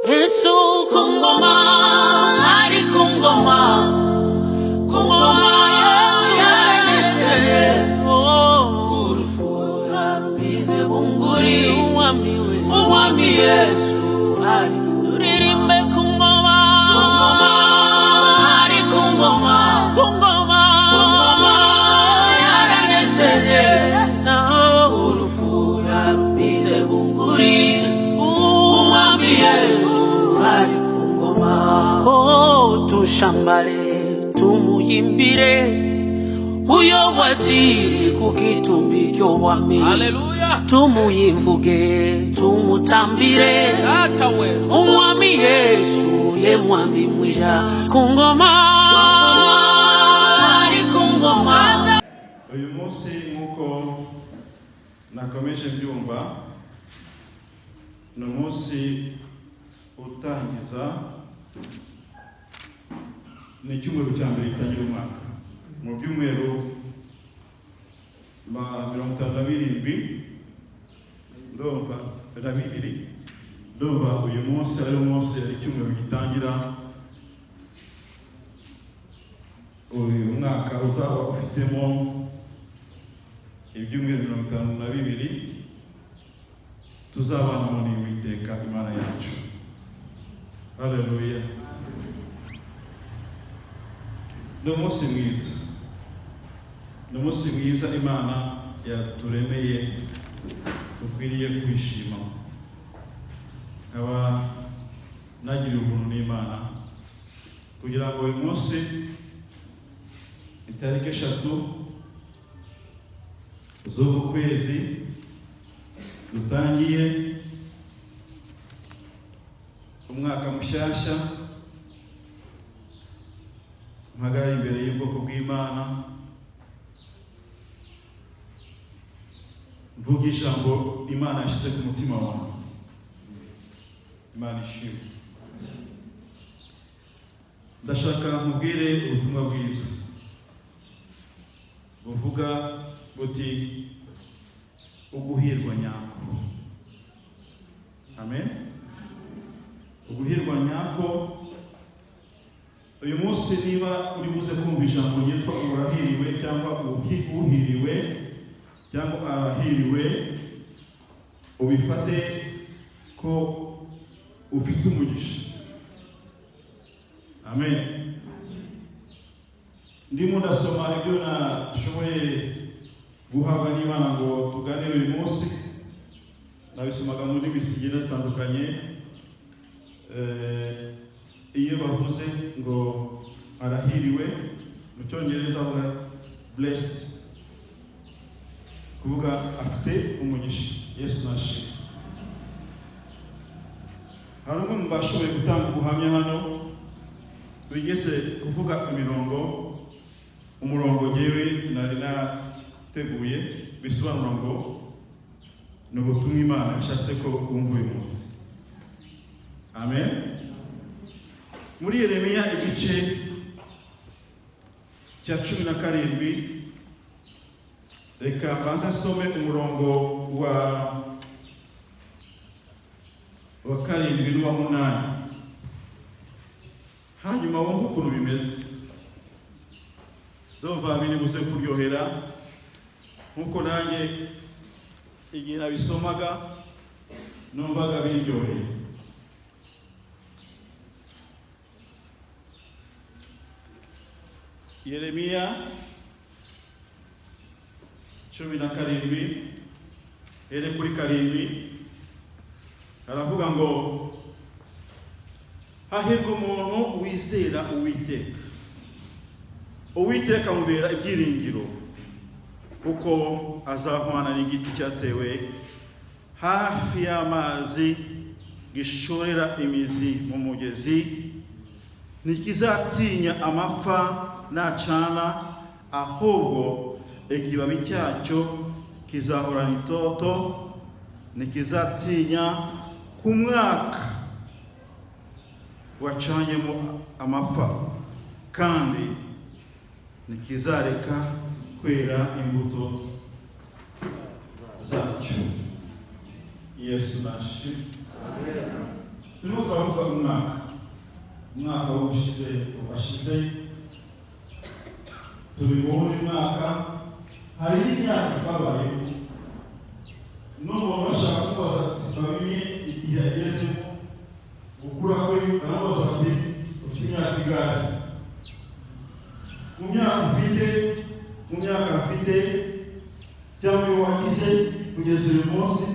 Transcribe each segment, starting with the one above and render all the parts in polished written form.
Yesu kungoma, ari kungoma, kungoma yaneshe, urufura rubize bunguri, umwami Yesu ari turirimbe kungoma, ari kungoma, kungoma yaneshe, urufura rubize bunguri, umwami Yesu. Oh, tushambale tumuyimbire uyo watiri kukitumbi kyo wami. Haleluya. Tumuyimvuge tumutambire umwami Yesu ye mwami mwisha kungoma ari kungoma. Uyu munsi nkuko nakomeje mbyumva no munsi utangiza ni icyumweru cya mbere gitangira umwaka mu byumweru 57 ndumva uyu munsi ari umunsi icyumweru gitangira uyu mwaka uzaba ufitemo ibyumweru 52 tuzabana mu Uwiteka Imana yacu. Haleluya. Ni umunsi mwiza Imana yaturemeye ukwiriye kwishima. Nkaba nagira ubuntu n'Imana kugira ngo uyu munsi itariki 3 z'uku kwezi dutangiye umwaka mushyashya, mpagarara imbere y'ubwoko bw'Imana mvuga ijambo Imana yashyize ku mutima wanjye. Imana ishimwe. Ndashaka mubwire ubutumwa bwiza buvuga buti uguhirwa nyako. Amen. Uguhirwa nyako. Uyu munsi niba uri buze kumva ijambo ryitwa urahiriwe cyangwa uhiriwe cyangwa arahiriwe, ubifate ko ufite umugisha. Amen. Ndimo ndasoma ibyo nashoboye guhabwa n'Imana ngo tuganire uyu munsi. Nabisomaga muri bisigenda zitandukanye. Iyo bavuze ngo arahiriwe mu Cyongereza bavuga blessed, kuvuga afite umugisha. Yesu nashimwe. Hari umwe mu bashoboye gutanga ubuhamya hano wigeze kuvuga umurongo ngewe nari nateguye bisobanura ngo ni ubutumwa Imana yashatse ko wumva uyu munsi. Amen. Muri Yeremiya igice cya 17, reka mbanze nsome umurongo wa 7 n'uwa 8, hanyuma wumva ukuntu bimeze. Ndumva biri buze kuryohera nkuko nanjye igihe nabisomaga numvaga biryoheye. Yeremiya 17 ere kuri 7 aravuga ngo hahirwa umuntu wizera Uwiteka. Uwiteka mubera ibyiringiro, kuko azahwana n'igiti cyatewe hafi y'amazi gishorera imizi mu mugezi, ntikizatinya amapfa nacana, ahubwo ikibabi cyacyo kizahorana itoto, ntikizatinya ku mwaka wacanyemo amapfa, kandi ntikizareka kwera imbuto zacyo. Yesu nashimwe. turimo turavuga umwaka washize turi mu mwaka hari n'imyaka twabayeho n'umuntu bashaka kubaza sibamenye igihe yagezemo gukura kwe arabaza ati ufite imyaka igari mu myaka afite cyangwa iyo wagize kugeza uyu munsi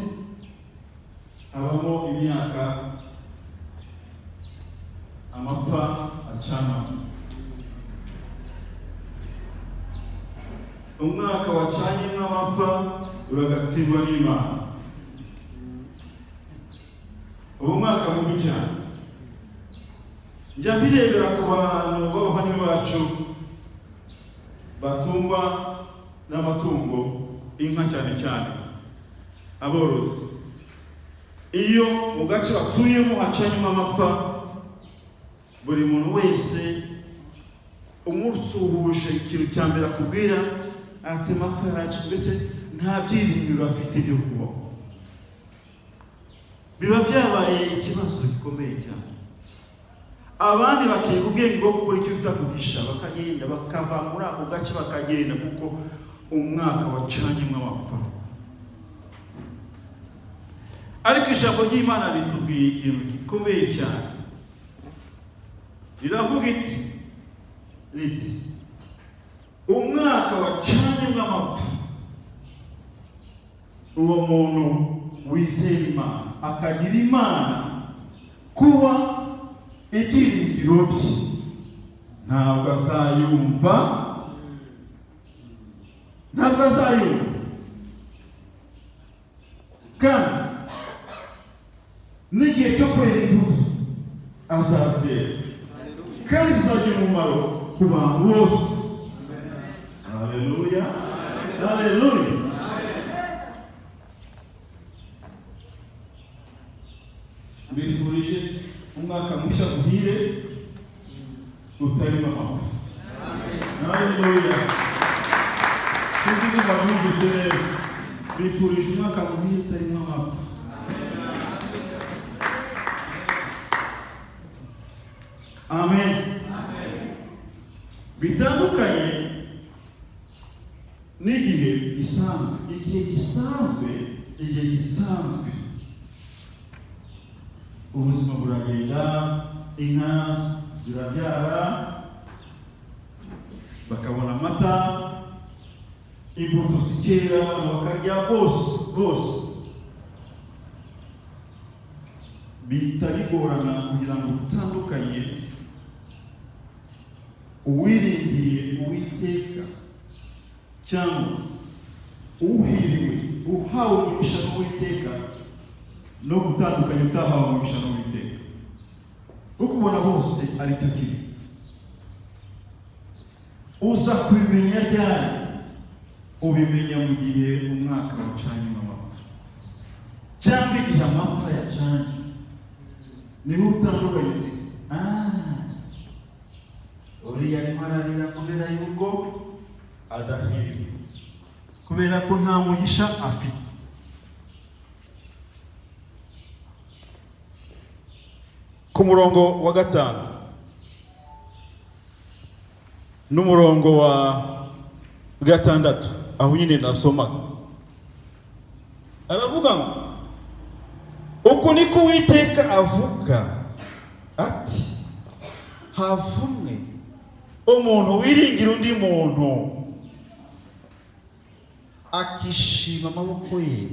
habamo imyaka amapfa acana. Umwaka wacanye nk'amapfa uragatsindwa n'Imana. Uwo mwaka mubi cyane njya birebera ku bantu b'abavandimwe bacu batungwa n'amatungo, inka cyane cyane aborozi. Iyo mu gace batuyemo hacanyemo amapfa, buri muntu wese umusuhuje ikintu cya mbere akubwira ati amapfa yaracu, mbese nta byiringiro afite byo kubaho. Biba byabaye ikibazo gikomeye cyane. Abandi bakiga ubwenge bwo gukora icyo bita kugisha, bakagenda bakava muri ako gace bakagenda, kuko umwaka wacanyemo amapfa. Ariko ijambo ry'Imana ritubwiye ikintu gikomeye cyane. Riravuga riti umwaka wacanyemo amapfa, uwo muntu wizera Imana akagira Imana kuba ibyiringiro bye, ntabwo azayumva kandi n'igihe cyo kwera imbuto azazera, kandi bizagira umumaro ku bantu bose. Haleluya, haleluya. Mbifurije umwaka mushya muhire utarimo amapfa. Haleluya. Sinzi niba mwumvise neza. Mbifurije umwaka muhire utarimo amapfa. Amen. Bitandukanye n'igihe gisanzwe ubuzima buragenda, inka zirabyara bakabona amata, imbuto zikera bakarya bose. Bihita bigorana kugira ngo utandukanye uwiringiye Uwiteka cyangwa uhiriwe uhawe umugisha n'Uwiteka no gutandukanya utahawe umugisha n'Uwiteka, kuko ubona bose ari cyo kimwe. Uza kubimenya ryari? Ubimenya mu gihe umwaka wacanyemo amapfa, cyangwa igihe amapfa yacanye niho utandukanye uti uriya arimo ararira kubera yuko adahiriwe, kubera ko nta mugisha afite. Ku murongo wa 5 n'umurongo wa 6 aho nyine nasomaga, aravuga ngo uko niko Uwiteka avuga ati, havumwe umuntu wiringira undi muntu akishima amaboko ye,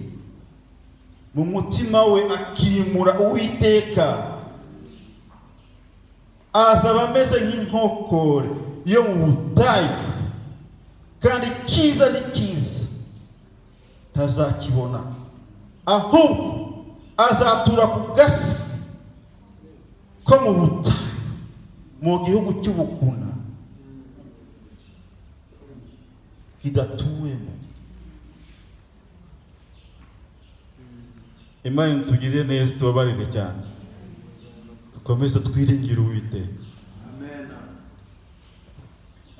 mu mutima we akimura Uwiteka, azaba ameze nk'inkokore yo mu butayu, kandi cyiza ni cyiza ntazakibona, ahubwo azatura ku gasi ko mu butayu mu gihugu cy'ubukuna kidatuwemo. Imana tugirire neza, tubabarire cyane, dukomeze twiringire Uwiteka. Amen.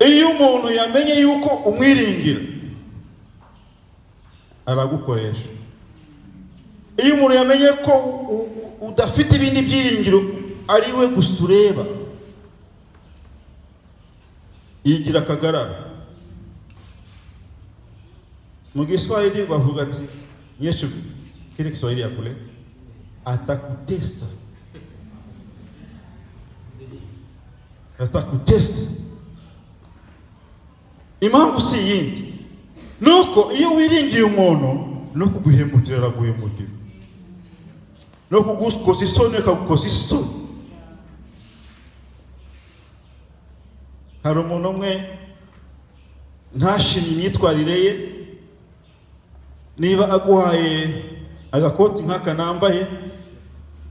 Iyo umuntu yamenye yuko umwiringira, aragukoresha. iyo umuntu yamenye ko udafite ibindi byiringiro ari we gusa ureba, yigira akagarara. Mu Kiswahili bavuga ati Yesu, kile Kiswahili ya kule, atakutesa. Atakutesa. Impamvu si yindi, nuko iyo wiringiye umuntu no kuguhemukira araguhemukira, no kugukoza isoni akagukoza isoni. Hari umuntu umwe ntashimye imyitwarire ye, niba aguhaye agakoti nk'aka nambaye,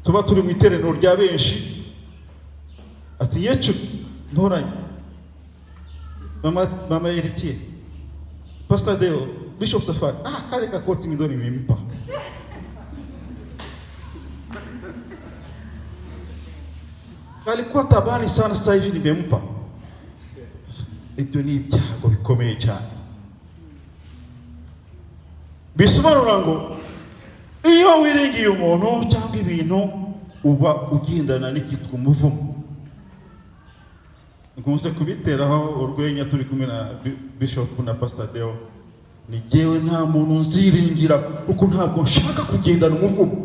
tuba turi mu iteraniro rya benshi, ati Yesu ntoranye mama Eritiye, Pastor Deo, Bishop Safari, kale kakoti ndo nimempa. Kalikuwa tabani sana, sasa hivi nimempa. Ibyo ni ibyago bikomeye cyane. Bisobanura ngo iyo wiringiye umuntu cyangwa ibintu uba ugendana n'ikitwa umuvumo. Nkunze kubiteraho urwenya turi kumwe na Bishop na Pastor Deo, ni jewe nta muntu nziringira kuko ntabwo nshaka kugendana umuvumo.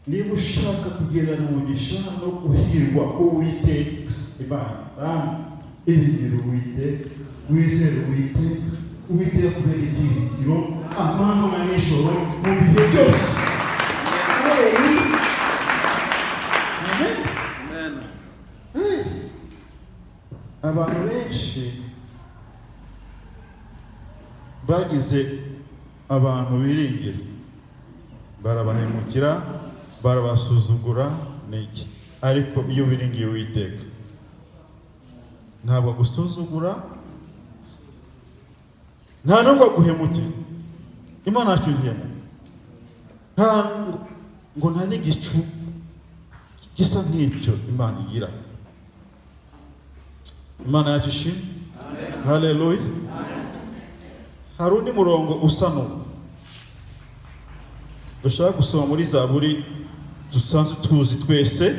Niba ushaka kugendana umugisha no guhirwa Uwiteka Imana, iringira Uwiteka, wizere Uwiteka, Uwiteka kubera ibyiringiro amanywa na nijoro mu bihe byose. Amen. Abantu benshi bagize abantu biringira, barabahemukira, barabasuzugura n'iki. Ariko iyo wiringiye Uwiteka ntabwo agusuzugura, nta nubwo aguhemukira. Imana yacu ihemu, nta n'igicu gisa nk'ibyo Imana igira. Imana yacu ishimwe. Haleluya. Hari undi murongo usa n'uwo dushaka gusoma muri Zaburi dusanzwe tuzi twese.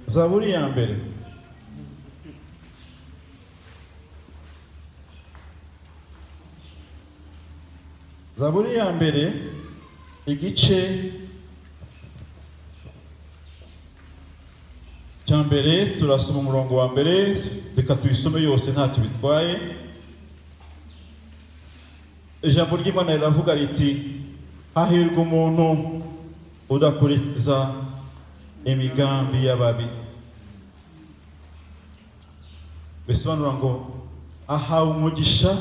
Zaburi ya mbere, Zaburi ya mbere igice cya mbere turasoma umurongo wa mbere, reka tuyisome yose ntacyo bitwaye. Ijambo ry'Imana riravuga riti, hahirwa umuntu udakurikiza imigambi y'ababi. Bisobanura ngo ahawe umugisha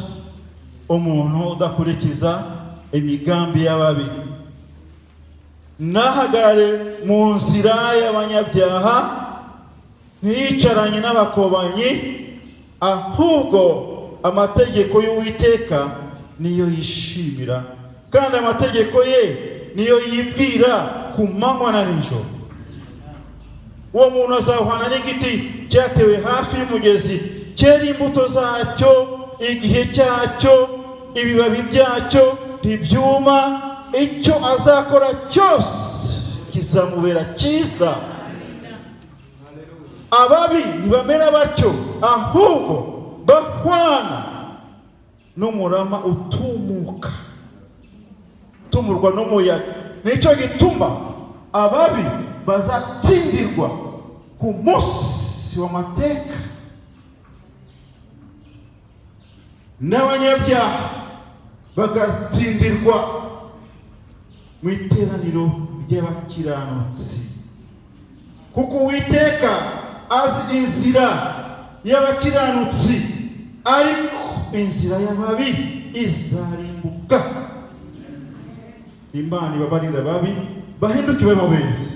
umuntu udakurikiza imigambi y'ababi, nahagarare mu nzira y'abanyabyaha, ntiyicaranye n'abakobanyi, ahubwo amategeko y'Uwiteka niyo yishimira, kandi amategeko ye niyo yibwira ku manywa na nijoro. Uwo muntu azahwana n'igiti cyatewe hafi y'umugezi, cyera imbuto zacyo igihe cyacyo, ibibabi byacyo ntibyuma, icyo azakora cyose kizamubera cyiza. Ababi ntibamera batyo, ahubwo bahwana n'umurama utumuka, utumurwa n'umuyaga. Nicyo gituma ababi bazatsindirwa ku munsi w'amateka, n'abanyabyaha bagatsindirwa mu iteraniro ry'abakiranutsi. Kuko Uwiteka azi inzira y'abakiranutsi, ariko inzira y'ababi izarimbuka. Imana ibabarira ababi bahinduke babe abeza.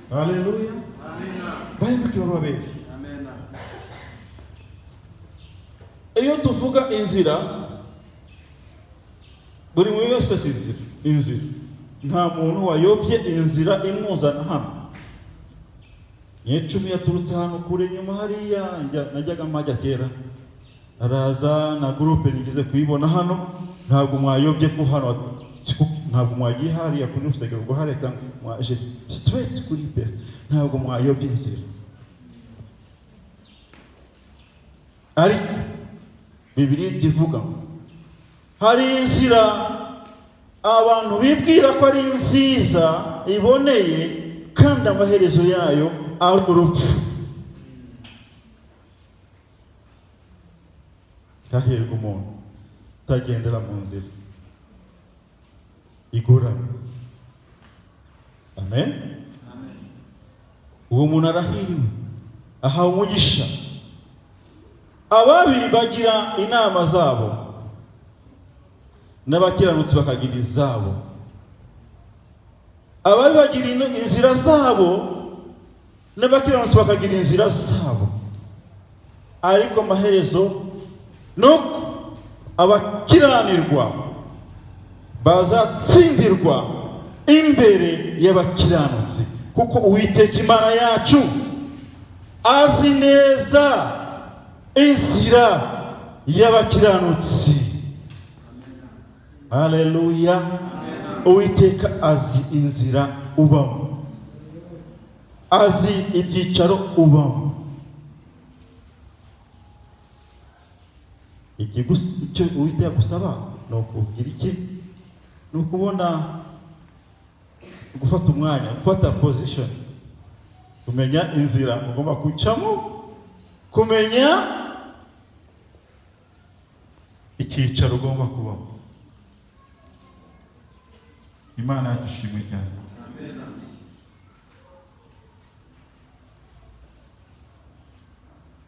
Haleluya. Bahinduke babe abeza. Iyo tuvuga inzira, buri muntu wese azi inzira. Nta muntu wayobye inzira imuzana hano. Nyecumi yaturutse hano kure nyuma hariya najyaga mpajya kera, araza na groupe nigize kuyibona hano, ntabwo mwayobye ko hano, ntabwo mwagiye hariya kuri rustegero rwo hareka mwaje straight kuri pe, ntabwo mwayobye inzira. Ariko Bibiliya ivuga hari inzira abantu bibwira ko ari nziza iboneye, kandi amaherezo yayo ari urupfu. Hahirwa umuntu utagendera mu nzira igoranye. Amen. Uwo muntu arahiriwe, ahawe umugisha. Ababi bagira inama zabo, n'abakiranutsi bakagira izabo. Ababi bagira inzira zabo, n'abakiranutsi bakagira inzira zabo. Ariko amaherezo nuko abakiranirwa bazatsindirwa imbere y'abakiranutsi, kuko Uwiteka Imana yacu azi neza inzira y'abakiranutsi. Haleluya. Uwiteka azi inzira ubamo, azi ibyicaro ubamo. Icyo Uwiteka gusaba ni ukugira iki? Ni ukubona, gufata umwanya, gufata position, kumenya inzira ugomba gucamo, kumenya icyicaro ugomba kubamo. Imana yashimwe cyane.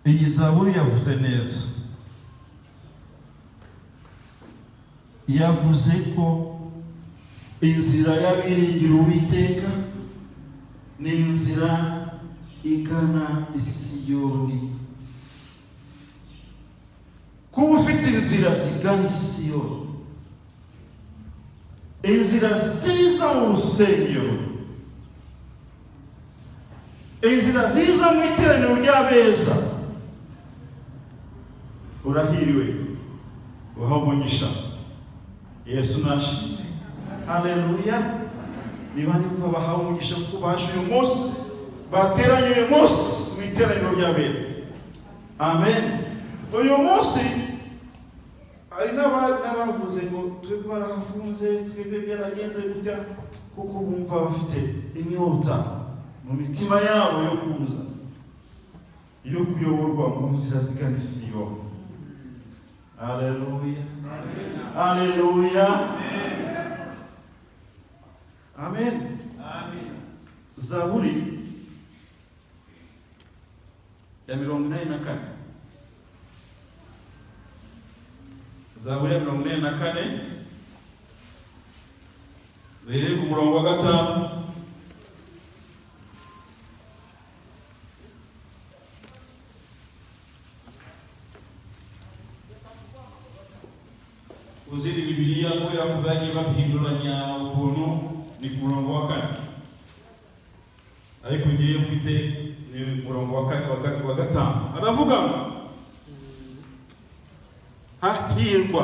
Iyi Zaburi yavuze neza, yavuze ko inzira y'abiringira Uwiteka ni inzira igana i Siyoni. Kuba ufite inzira zigana i Siyoni, inzira ziza mu rusengero, inzira ziza mu iteraniro ry'abeza, urahiriwe, uhawe umugisha. Yesu nashimwe. Haleluya. Niba ndi kuba bahawe umugisha kuko baje uyu munsi, bateranye uyu munsi mu iteraniro ry'abera. Amen. Uyu munsi hari n'abavuze ngo twebwe barahafunze, twebwe byaragenze gutya, kuko bumva bafite inyota mu mitima yabo yo kuza, yo kuyoborwa mu nzira zigana i Siyoni. Haleluya. Haleluya. Amen. Amen. Zaburi ya 84. Zaburi ya 84 biri ku murongo wa 5. Uzidi Bibiliya ko yakubaye bapinduranya ukuntu ni ku murongo wa 4. Ariko ngiye mfite ni murongo wa 5. Aravuga hahirwa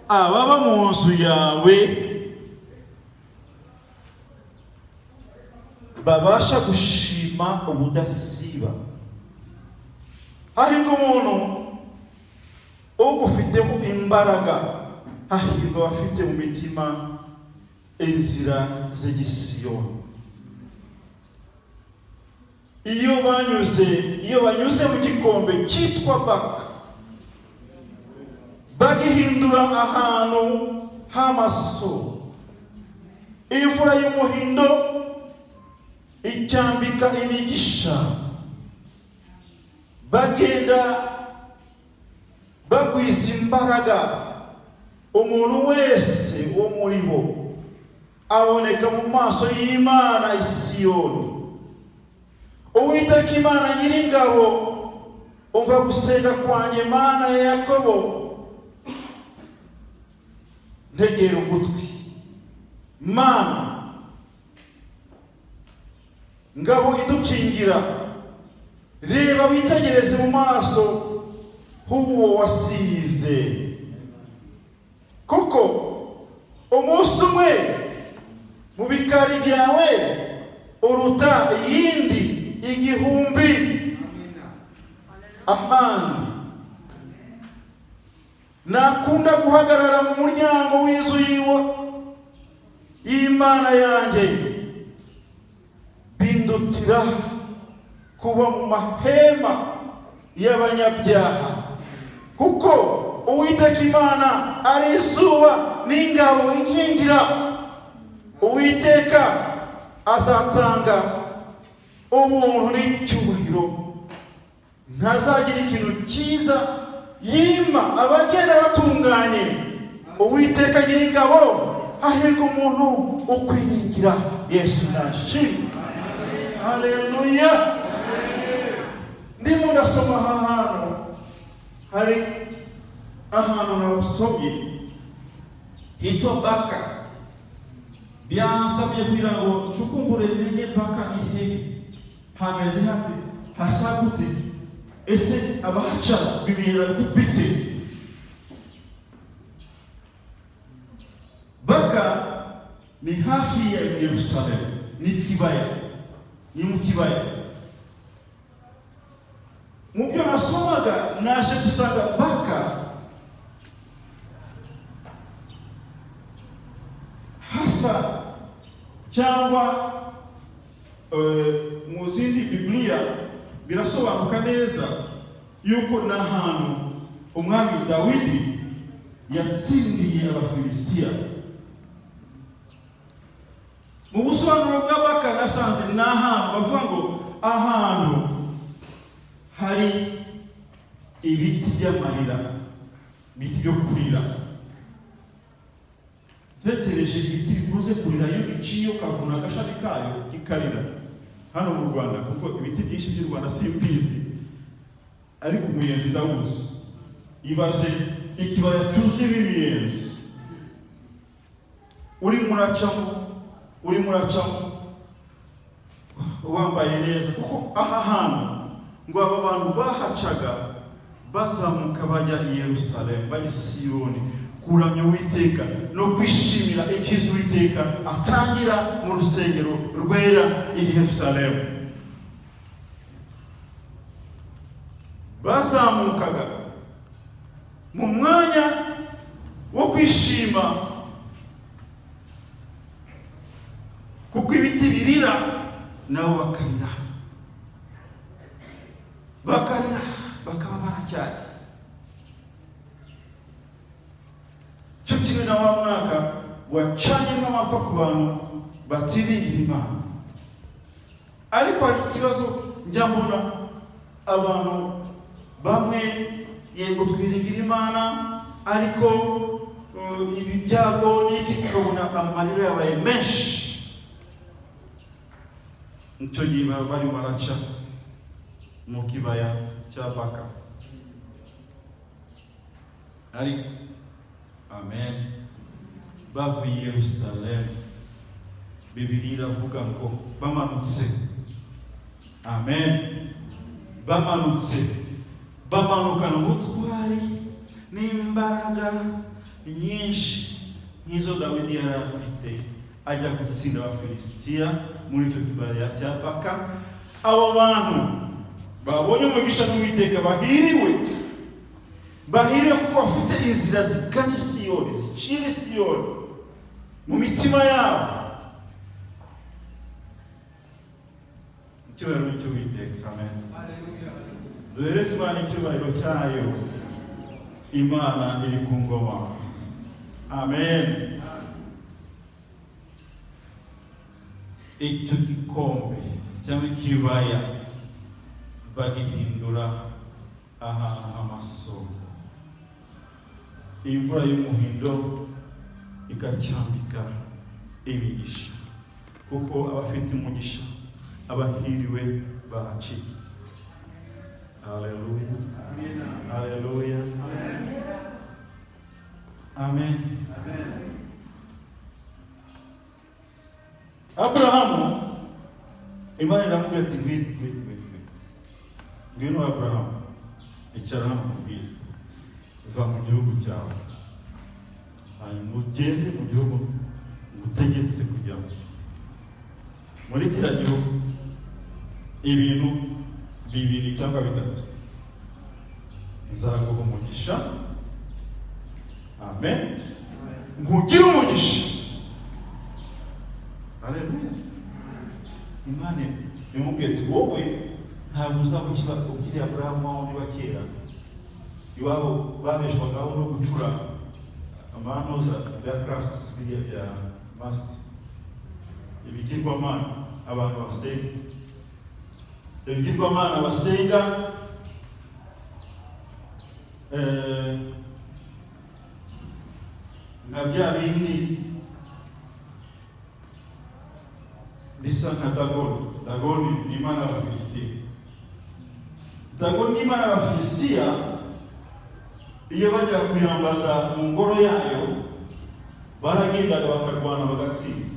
ababa mu nzu yawe, babasha gushima ubudasiba. Hahirwa umuntu ugufitemo imbaraga, hahirwa abafite mu mitima inzira z'Isiyoni. Iyo banyuze mu gikombe cyitwa Baka, bagihindura ahantu h'amasoko, imvura y'umuhindo icyambika imigisha, bagenda bagwiza imbaraga. Umuntu wese wo muri bo aboneka mu maso y'Imana i Siyoni. Uwiteka Imana Nyiringabo, umva gusenga kwanjye, Mana ya Yakobo, ntegera ugutwi. Mana ngabo idukingira, reba witegereze mu maso h'uwo wasize, kuko umunsi umwe mu bikari byawe uruta iyindi igihumbi ahandi. Nakunda guhagarara mu muryango w'inzu y'Imana yanjye, bindutira kuba mu mahema y'abanyabyaha, kuko Uwiteka Imana ari izuba n'ingabo inkingira. Uwiteka azatanga umuntu n'icyubahiro, ntazagira ikintu cyiza yima abagenda batunganye. Uwiteka agira ingabo, hahirwa umuntu ukwiringira. Yesu nashimwe. Haleluya. Ndimo ndasoma ahantu, hari ahantu nabasomye hitwa Baka. Byansabye kugira ngo ncukumbure menye Baka ni hehe, hameze hate, hasa gute, ese abahaca bibera gute. Baka ni hafi ya Yerusalemu, ni kibaya, ni mu kibaya. Mu byo nasomaga naje gusanga Baka hasa cyangwa mu zindi Biblia birasobanuka neza yuko n'ahantu umwami Dawidi yatsindiye Abafilisitiya. Mu busobanuro bwa Baka nasanze n'ahantu bavuga ngo ahantu hari ibiti by'amarira, ibiti byo kurira. Tekereje ibiti bikuze kurira iyo giciye ukavuna agashami kayo kikarira hano mu Rwanda, kuko ibiti byinshi by'u Rwanda simbizi, ariko umuyenzi ndawuzi. Ibaze ikibaya cyuzuye imiyenzi, uri muracamo wambaye neza, kuko aha hantu ngo aba bantu bahacaga bazamuka bajya i Yerusalemu, bajya i Siyoni kuramya Uwiteka no kwishimira ibyiza Uwiteka atangira mu rusengero rwera i Yerusalemu. Bazamukaga mu mwanya wo kwishima, kuko ibiti birira nabo bakarira, bakaba baracyari. Cyo kimwe na wa mwaka wacanyemo amapfa ku bantu batiringira Imana. Ariko hari ikibazo njya mbona, abantu bamwe yego twiringira Imana, ariko ibi byago n'iki tukabona amarira yabaye menshi. Nicyo gihe bari baraca mu kibaya cya Baka. Ariko amen, bavuye i Yerusalemu, Bibiliya iravuga ngo bamanutse. Amen. Bamanukana ubutwari n'imbaraga nyinshi nk'izo Dawidi yari afite, ajya gutsinda Abafilisitiya muri icyo kibaya cya Baka. Abo bantu babonye umugisha n'Uwiteka bahiriwe kuko bafite inzira zigana i Siyoni, zicira i Siyoni mu mitima yabo. Icyubahiro cy'Uwiteka. Amen. Duhereze Imana icyubahiro cyayo. Imana iri ku ngoma. Amen. Icyo gikombe cyangwa ikibaya bagihindura ahantu h'amasoko. Imvura y'umuhindo igacyambika imigisha, kuko abafite umugisha abahiriwe bahaciye. Haleluya. Haleluya. Amen. Abrahamu, Imana iramubwira ati ngwino. ngwino Abrahamu, icara hano mubwire, va mu gihugu cyawe, hanyuma ugende mu gihugu ngutegetse kujyamo. Muri kiriya gihugu ibintu bibiri cyangwa bitatu nzaguha umugisha. Amen. Nkugire umugisha. Haleluya. Imana imubwiye ati wowe ntabwo uzaba ukiri Aburahamu wawe niba kera iwabo babeshwagaho no gucura amanoza bya crafts biriya bya mask ibigirwamana abantu basenga, ibigirwamana basenga na bya bindi bisa nka Dagoni ni imana y'Abafilisitiya. Dagoni ni imana y'Abafilisitiya. Iyo bajya kuyambaza mu ngoro yayo baragendaga bakarwana bagatsinda.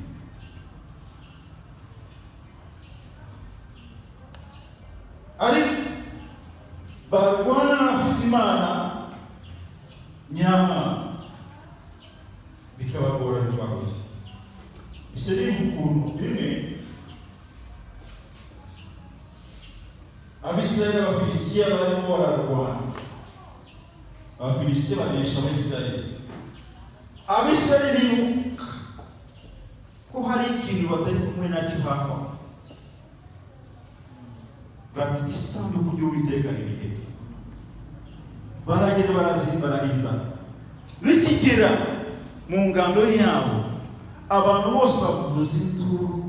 Ariko barwana n'abafite imana nyamana bikabagora ntibabuze. Ese ni ukuntu rimwe Abisirayeli n'Abafilisitiya barimo bararwana. Abafilisitiya banesha Abisirayeli. Abisirayeli bibuka ko hari ikintu batari kumwe nacyo hafi aho. Bati isanduku ry'Uwiteka riri hehe? Baragenda barizana. Nikigera mu ngando yabo abantu bose bavuza induru,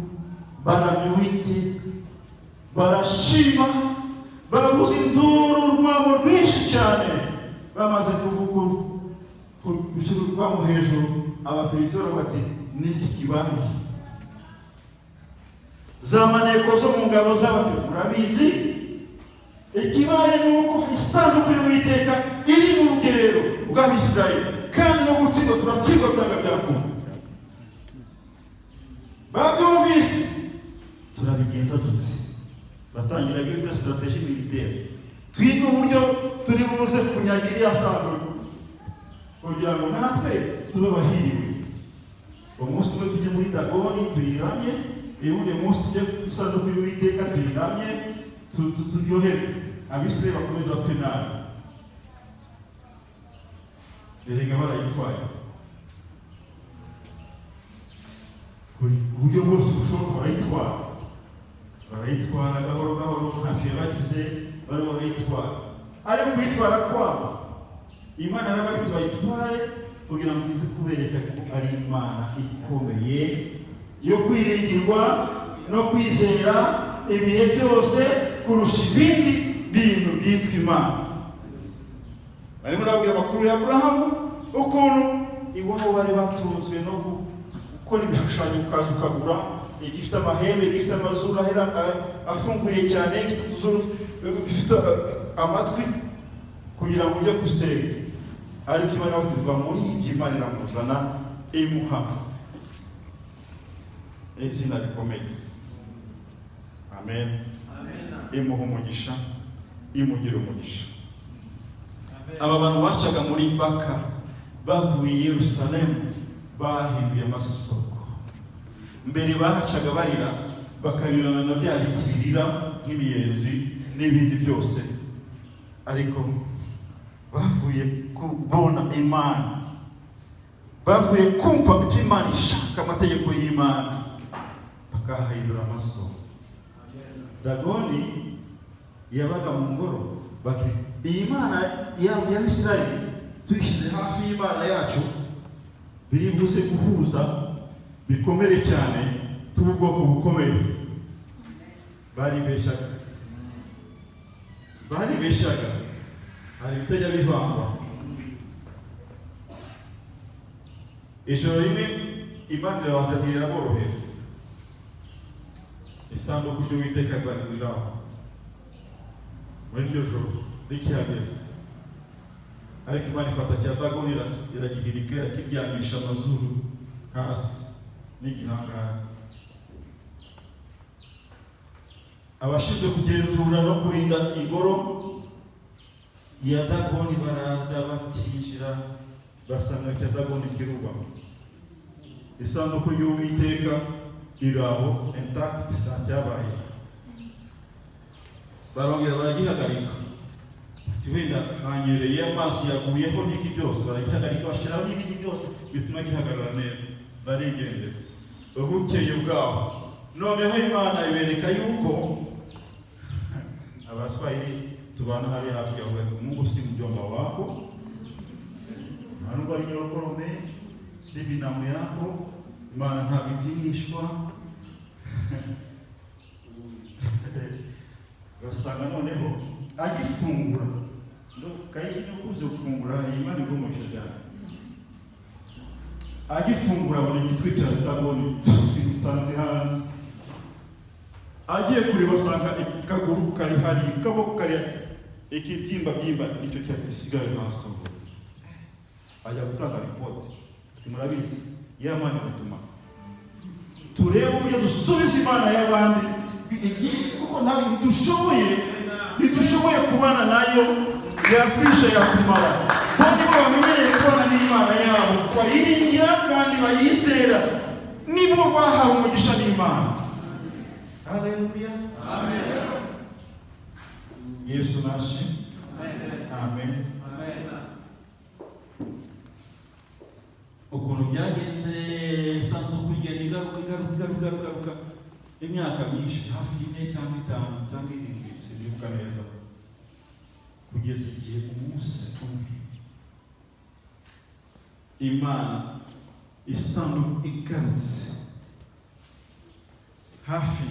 baramya Uwiteka, barashima, bavuza induru urwamo rwinshi cyane. Bamaze kuvuga gushyira urwamo hejuru, Abafilisitiya bati niki kibaye? Za maneko zo mu ngabo z'abati murabizi, ikibaye nuko isanduku y'Uwiteka iri mu rugerero rw'Abisirayeli, kandi no gutsindwa turatsindwa byanga byakunda. Babyumvise turabigenza dute? Batangira gahunda strategie militaire, twiga uburyo turi buze kunyagira iriya sanduku kugira ngo natwe tube bahiriwe. Umunsi umwe tujye muri Dagoni tuyiramye, uwundi munsi tujye ku isanduku y'Uwiteka tuyiramye, turyohere. Abisirayeli bakomeza bapfe nabi. Erega barayitwaye uburyo bwose bushoboka, barayitwara gahoro gahoro, ntacyo bagize, barayitwara. Ariko kuyitwara kwabo Imana yarabagitse bayitware kugira ngo ize kubereka ko ari Imana ikomeye yo kwiringirwa no kwizera ibihe byose kurusha ibindi bintu byitwa Imana. Barimo barabwira amakuru ya Aburahamu ukuntu iwabo bari batunzwe no gukora ibishushanyo, ukaza ukagura igifite amahembe, igifite amazuru afunguye cyane, igifite utuzuru, gifite amatwi kugira ngo ujye gusenga. Ariko Imana iva muri ibyo, Imana iramuzana imuha izina rikomeye. Amen. Imuha umugisha, imugira umugisha. Aba bantu bacaga muri Baka bavuye i Yerusalemu bahinduye amasoko. Mbere bahacaga barira, bakarirana na bya biti birira nk'imiyenzi n'ibindi byose. Ariko bavuye kubona Imana, bavuye kumva ibyo Imana ishaka, amategeko y'Imana, bakahindura amasoko. Dagoni yabaga mu ngoro, bati iyi Mana y'Abisirayeli tuyishyize hafi y'Imana yacu, biri buze guhuza bikomere cyane, tuba ubwoko bukomeye. Baribeshaga, hari ibitajya bivangwa. Ijoro rimwe Imana irabazanira, iraborohera. Isanduku ry'Uwiteka ibariraho muri iryo joro rikihagera. Ariko Imana ifata cya Dagoni iragihirika, ikiryamisha amazuru hasi n'igihangaza. abashinzwe kugenzura no kurinda ingoro ya Dagoni baraza bakinjira basanga cya Dagoni kirubamo. Isanduku y'Uwiteka iraho intact ntacyabaye. Barongera baragihagarika. Wenda hanyereye amazi yaguyeho n'iki byose baragihagarika bashyiraho n'ibindi byose bituma gihagarara neza. Barigendera. Ubukeye bwaho noneho Imana ibereka yuko Abaswahili tubana hali hafi yawe, Mungu si mjomba wako, Mungu ari nyokorome, si binamu yako, Imana ntabigishwa. Basanga noneho agifungura kayi kuze gufungura Imana igomosha cyane. Agifungura bone gitwe cya Dagoni bitanze hanze. Agiye kureba basanga ikaguru kari hari kaboko kari ikibyimba nicyo cyagisigaye hasi. Ajya gutanga report ati murabizi y'Imana gutuma turebe uburyo dusubiza Imana y'abandi kuko ntabwo ntidushoboye kubana nayo yakwisha yatumara. Kandi bamenyereye kubana n'Imana yabo bayiringira kandi bayizera nibo bahawe umugisha n'Imana. Haleluya. Amen. Yesu nashi. Amen. Amen. Ukuntu byagenze isanduku igenda igaruka imyaka myinshi hafi y'ine cyangwa 5 cyangwa 7 sinibuka neza, kugeza igihe umunsi umwe Imana isanduku igarutse hafi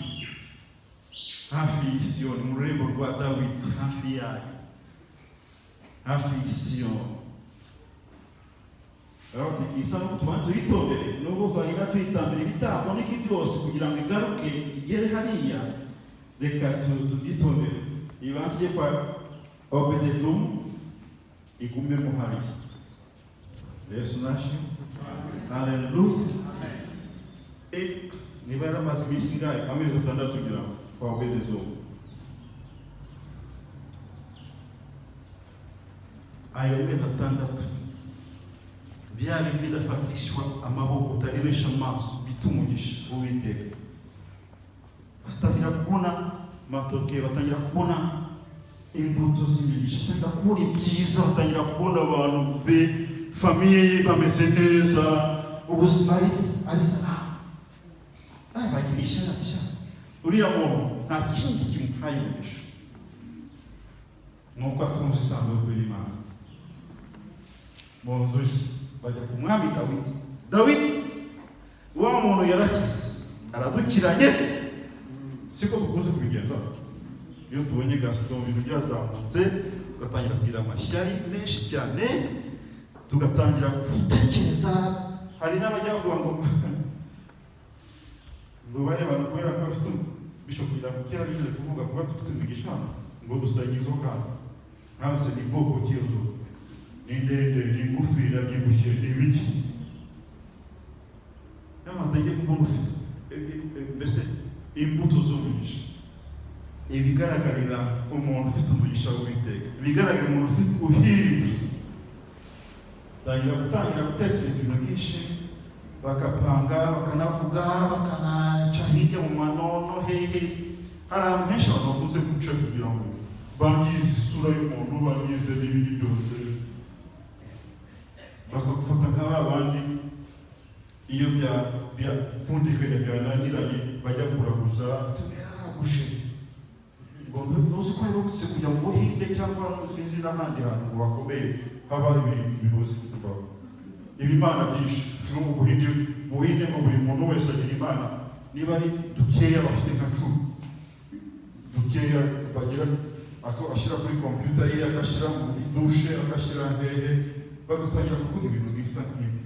y'Isiyoni, mu rurembo rwa Dawidi, hafi yayo, hafi y'Isiyoni. Isanduku tubanza tuyitondere, nubwo varira tuyitambira ibitambo n'iki byose kugira ngo igaruke igere hariya, reka tubyitondere. Ibanze kwa Obed-Edomu igume muhari. Yesu nashi. Haleluya. Niba yaramaze iminsi ingahe? Amezi 6 kugira kwa Obed-Edomu. Ayo mezi 6 byari bidafatishwa amaboko, utarebesha amaso, bitumugisha Uwiteka. Batangira kubona matoke, batangira kubona imbuto z'imigisha, batangira kubona ibyiza, batangira kubona abantu famiye ye bameze neza, ubuzima ari bagirisha natya. Uriya muntu nta kindi kimuhaye umugisha nuko atunze isanduku y'Imana. Mu nzu ye bajya ku mwami Dawidi. Wa muntu yarakize, aradukiranye, siko tukunze kubigenza. Iyo tubonye Gaston ibintu byazamutse, tugatangira kugira amashyari menshi cyane, tugatangira gutekereza. Hari n'abajya bavuga ngo bareba kubera ko bafite bishop kugira ngo kera bize kuvuga kuba dufite imigisha ngo dusanye inzoka ntabwo ni bwoko cy'inzo ni ndende ni ngufi irabyibushye n'ibiki n'amategeko kubona ufite mbese imbuto z'umugisha ibigaragarira umuntu ufite umugisha w'Uwiteka, ibigaragarira umuntu ufite uhiriwe. Tangira gutekereza ibintu byinshi, bakapanga, bakanavuga, bakanaca hirya mu manono hehe. Hari ahantu henshi abantu bakunze guca kugira ngo bangize isura y'umuntu, bangize n'ibindi byose, bakagufata nk'aba bandi iyo byapfundikanya byananiranye bajya kuraguza yaragushe ngo ntuzi ko yarutse kujya mu Buhinde cyangwa sinzi n'ahandi hantu ngo bakomeye haba ibihozi kubaho ibimana byinshi. No mu Buhinde ngo buri muntu wese agira imana, niba ari dukeya bafite nka 10 dukeya bagira ashyira kuri computer ye, agashyira mu dushe, agashyira hehe, bagatangira kuvuga ibintu bisa nk'ibi.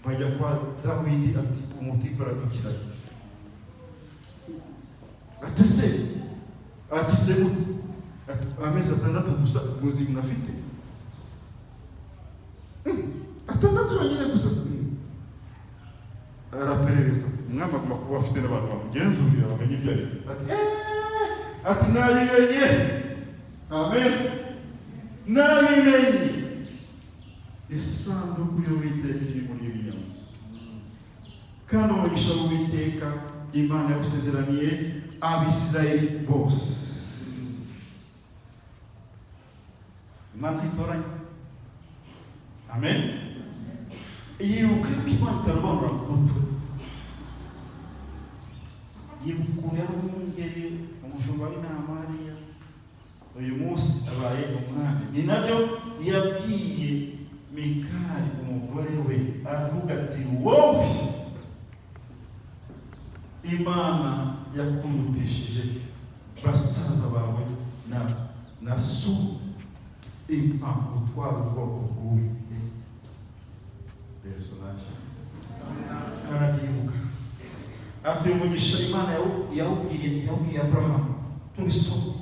Bajya kwa Dawidi ati umutipe aradukiranye ati se gute? Amezi 6 gusa ubuzima afite 6 yonyine gusa. Araperereza umwami agomba kuba afite n'abantu bamugenzurira bamenye ibyo ari. Ati ati nabimenye. Amen. Nabimenye isanduku y'Uwiteka iri muri iriya nzu, kandi umugisha w'Uwiteka Imana yawusezeraniye Abisirayeli bose. Imana itoranya. Amen. Yibuka yuko Imana itarobanura ku mutwe. Yibuka yari umwungeri, umushumba w'intama hariya, uyu munsi abaye umwami. Ni nabyo yabwiye Mikali umugore we, avuga ati wowe Imana yakundutishije basaza bawe na so impa utwara ubwoko bw'uwe. Yesu naje arabyibuka ati umugisha Imana yawubwiye Abrahamu tubisoma,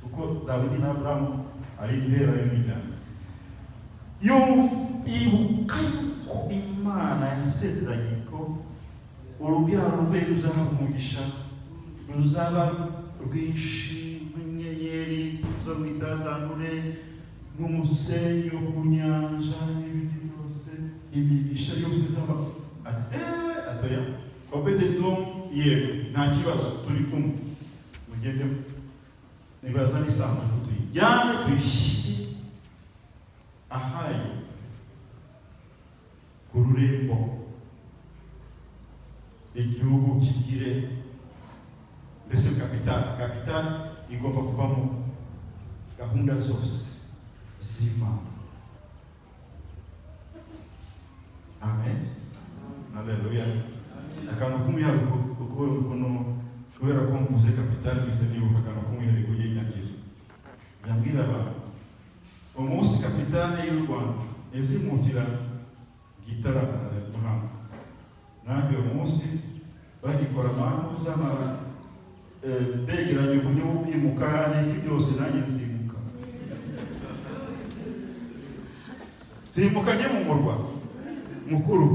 kuko Dawidi na Abrahamu ari ibera y'umuryango. Yibuka yuko Imana yasezeranye ko urubyaro rwe ruzaba umugisha, ruzaba rwinshi nk'inyenyeri zo mu itasanure, nk'umusenyi wo ku nyanja, n'ibindi byose, imigisha yose izaba. Ati atoya obedeto yego nta kibazo, turi kumwe, mugende nibaza n'isanduku tuyijyane tuyishyire ahaye ku rurembo, igihugu kigire mbese kapitali igomba kubamo gahunda zose z'Imana. Amen. Haleluya. Akantu k'umwihariko kubera ko mvuze kapitali bise nibuka akantu k'umwihariko y'inyagira. Yambwira abantu umunsi kapitali y'u Rwanda izimukira Gitarama Muhanga, nanjye uyu munsi bagikora amahanga uzamara begeranye uburyo bwo kwimuka n'iki byose, nanjye nzimuka. Nzimuka njye mu murwa mukuru.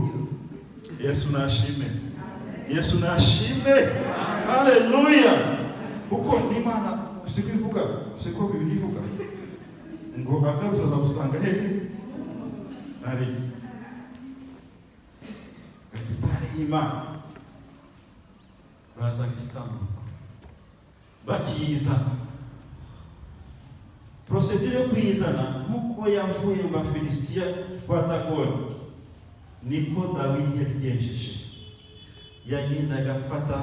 Yesu nashime. Yesu nashime. Haleluya. Kuko n'Imana siko ivuga, siko Bibiliya ivuga ngo akabuza azagusanga hehe? Ari kapitali y'Imana. Bazana isanduku bakiyizana. Procedure yo kuyizana nk'uko yavuye mu Bafilisitiya kwa Takoni, niko Dawidi yabigenjeje. Yagendaga afata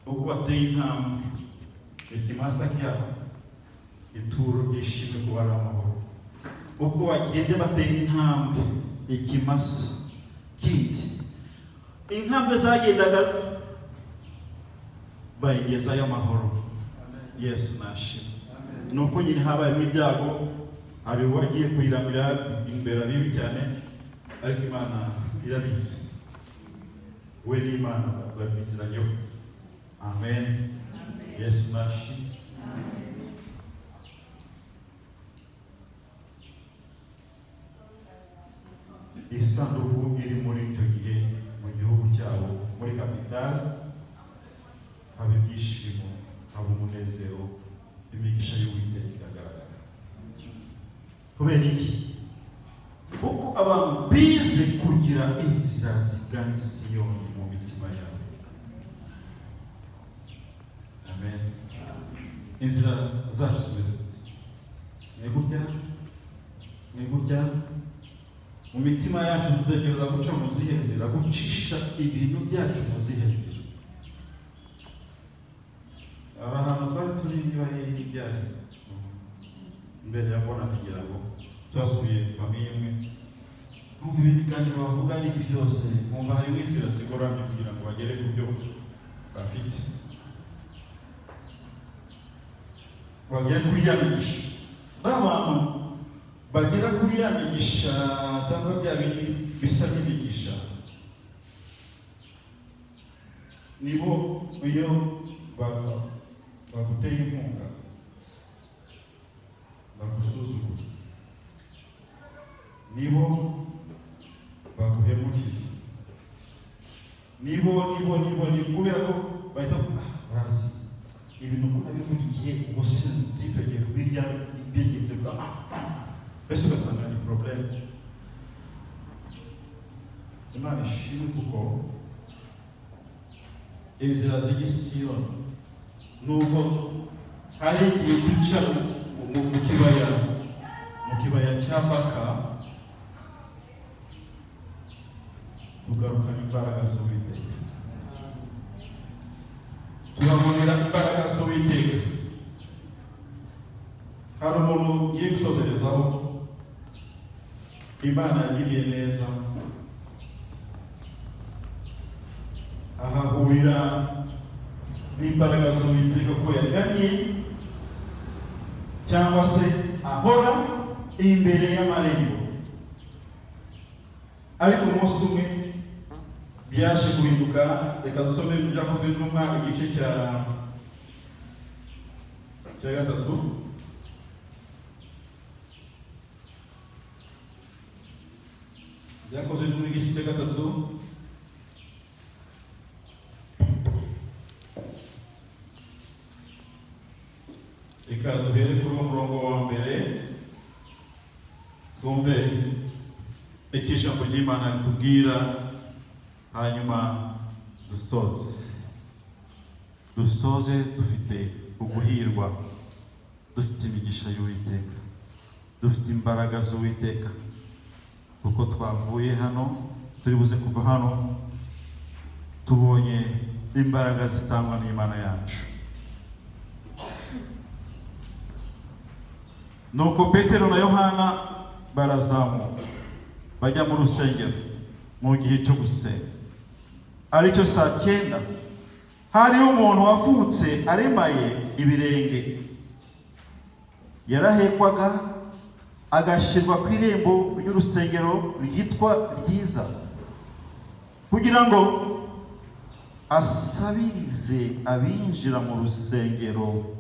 uko bateye intambwe ikimasa cyabo, ituro ryishimwe kubara amahoro. Uko bagenda bateye intambwe ikimasa kindi, intambwe zagendaga bayigezayo amahoro. Yesu nashimwe. Nuko nyine habaye ibyago, ari wagiye kuyiramira imbere bibi cyane, ariko Imana irabizi. We n'Imana babiziranyeho. Amen. Yesu nashimwe. Isanduku iri muri icyo gihe mu gihugu cyabo muri kapitali, haba ibyishimo, haba umunezero, imigisha y'Uwiteka iragaragara. Kubera iki? Kuko abantu bize kugira inzira zigana i Siyoni mu mitima yabo. Amen. Inzira zacu zimeze ziti, ni gutya mu mitima yacu dutekereza guca mu zihe nzira, gucisha ibintu byacu mu zihe nzira. Ahantu twari turi niba ibyari mbere ya mbona kugira ngo twasuye famiye imwe, kumva ibintu kandi bavuga n'iki byose, kumva harimo inzira zigoramye kugira ngo bagere ku byo bafite, bagere kuri ya migisha. Abantu bagera kuri ya migisha cyangwa bya bintu bisa n'imigisha, nibo iyo baguteye inkunga bagusuzugura, nibo baguhemukira, nibo kubera ko bahita ibintu ko nabivugiye ubose ntipegiye kubirya byegenze bwa bese ugasanga ni problem. Imana ishimwe kuko inzira z'igisiyoni nubwo hari igihe duca mu kibaya cya Baka tugarukana imbaraga z'Uwiteka, turabonera imbaraga z'Uwiteka. Hari umuntu ugiye gusozerezaho Imana yagiriye neza, ahahurira n'imbaraga z'Uwiteka ko yagannye cyangwa se ahora imbere y'amarembo, ariko umunsi umwe byaje guhinduka. Reka dusome mu Byakozwe n'Intumwa igice cya 3. Byakozwe n'Intumwa igice cya 3. Reka duhere kuri umurongo wa mbere twumve icyo ijambo ry'Imana ritubwira, hanyuma dusoze dufite uguhirwa, dufite imigisha y'Uwiteka, dufite imbaraga z'Uwiteka, kuko twavuye hano, turi buze kuva hano tubonye imbaraga zitangwa n'Imana yacu. Nuko Petero na Yohana barazamuka bajya mu rusengero mu gihe cyo gusenga, aricyo saa 9. Hariho umuntu wavutse aremaye ibirenge, yarahekwaga agashyirwa ku irembo ry'urusengero ryitwa Ryiza, kugira ngo asabirize abinjira mu rusengero.